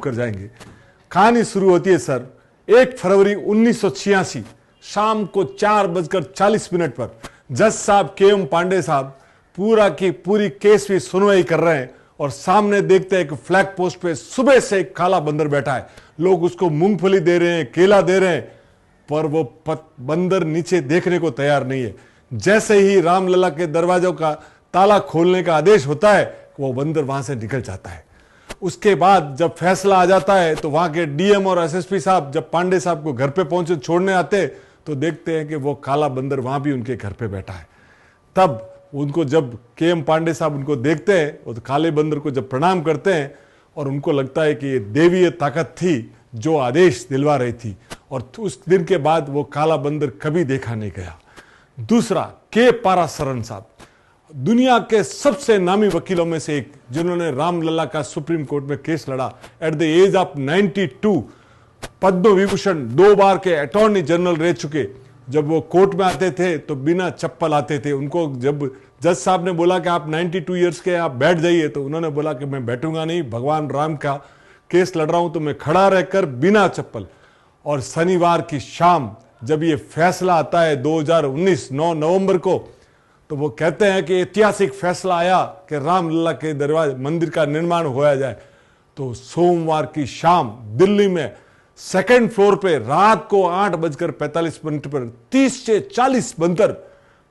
कर जाएंगे। कहानी शुरू होती है सर 1 फरवरी 1986 शाम को 4:40 पर जज साहब KM पांडे साहब पूरा की पूरी केस की सुनवाई कर रहे हैं और सामने देखते हैं कि फ्लैग पोस्ट पे सुबह से एक काला बंदर बैठा है। लोग उसको मूंगफली दे रहे हैं, केला दे रहे हैं, पर वो बंदर नीचे देखने को तैयार नहीं है। जैसे ही रामलला के दरवाजों का ताला खोलने का आदेश होता है वो बंदर वहां से निकल जाता है। उसके बाद जब फैसला आ जाता है तो वहां के DM और SSP साहब जब पांडे साहब को घर पे पहुंचे छोड़ने आते तो देखते हैं कि वो काला बंदर वहां भी उनके घर पे बैठा है। तब उनको जब KM पांडे साहब उनको देखते हैं और तो काले बंदर को जब प्रणाम करते हैं और उनको लगता है कि ये देवीय ताकत थी जो आदेश दिलवा रही थी, और उस दिन के बाद वो काला बंदर कभी देखा नहीं गया। दूसरा K पारासरन साहब, दुनिया के सबसे नामी वकीलों में से एक, जिन्होंने रामलला का सुप्रीम कोर्ट में केस लड़ा at the age of 92, Padma Vibhushan 2 बार के अटॉर्नी जनरल रह चुके। जब वो कोर्ट में आते थे तो बिना चप्पल आते थे। उनको जब जज साहब ने बोला कि आप 92 ईयर्स के आप बैठ जाइए तो उन्होंने बोला कि मैं बैठूंगा नहीं, भगवान राम का केस लड़ रहा हूं तो मैं खड़ा रहकर बिना चप्पल। और शनिवार की शाम जब ये फैसला आता है 2019 9 नवंबर को, तो वो कहते हैं कि ऐतिहासिक फैसला आया कि रामलला के दरवाजे मंदिर का निर्माण होया जाए। तो सोमवार की शाम दिल्ली में 2nd फ्लोर पे रात को 8:45 पर 30 से 40 बंदर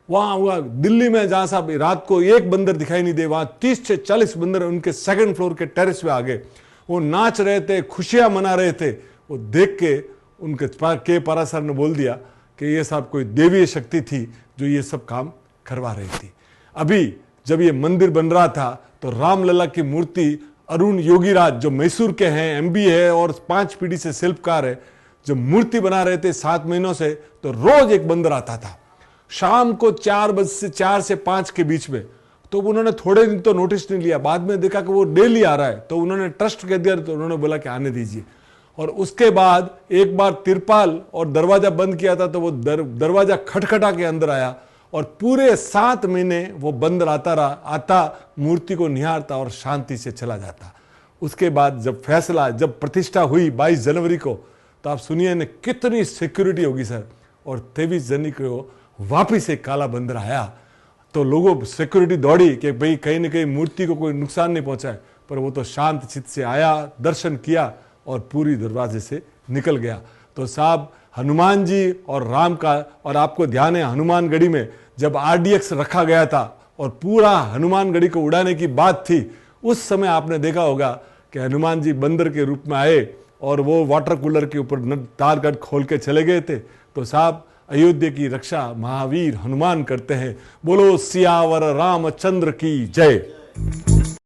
वहां दिल्ली में, जहां साहब रात को एक बंदर दिखाई नहीं दे, वहां 30 से 40 बंदर उनके 2nd फ्लोर के टेरेस पे आ गए। वो नाच रहे थे, खुशियां मना रहे थे। वो देख के उनके K पारासर ने बोल दिया कि ये साहब कोई देवीय शक्ति थी जो ये सब काम करवा रही थी। अभी जब ये मंदिर बन रहा था तो रामलला की मूर्ति अरुण योगीराज जो मैसूर के हैं, MBA है और 5 पीढ़ी से शिल्पकार है, जब मूर्ति बना रहे थे 7 महीनों से, तो रोज एक बंदर आता था शाम को 4 से 5 के बीच में। तो उन्होंने थोड़े दिन तो नोटिस नहीं लिया, बाद में देखा कि वो डेली आ रहा है तो उन्होंने ट्रस्ट कह दिया, तो उन्होंने बोला कि आने दीजिए। और उसके बाद एक बार तिरपाल और दरवाजा बंद किया था तो वो दरवाजा खटखटा के अंदर आया और पूरे 7 महीने वो बंदर आता रहा, आता मूर्ति को निहारता और शांति से चला जाता। उसके बाद जब फैसला, जब प्रतिष्ठा हुई 22 जनवरी को, तो आप सुनिए ने कितनी सिक्योरिटी होगी सर। और 23 जनवरी को वापिस एक काला बंदर आया तो लोगों सिक्योरिटी दौड़ी कि भाई कहीं ना कहीं मूर्ति को कोई नुकसान नहीं पहुंचाए, पर वो तो शांत चित्त से आया, दर्शन किया और पूरी दरवाजे से निकल गया। तो साहब हनुमान जी और राम का, और आपको ध्यान है हनुमानगढ़ी में जब RDX रखा गया था और पूरा हनुमानगढ़ी को उड़ाने की बात थी, उस समय आपने देखा होगा कि हनुमान जी बंदर के रूप में आए और वो वाटर कूलर के ऊपर तारगढ़ खोल के चले गए थे। तो साहब अयोध्या की रक्षा महावीर हनुमान करते हैं। बोलो सियावर रामचंद्र की जय।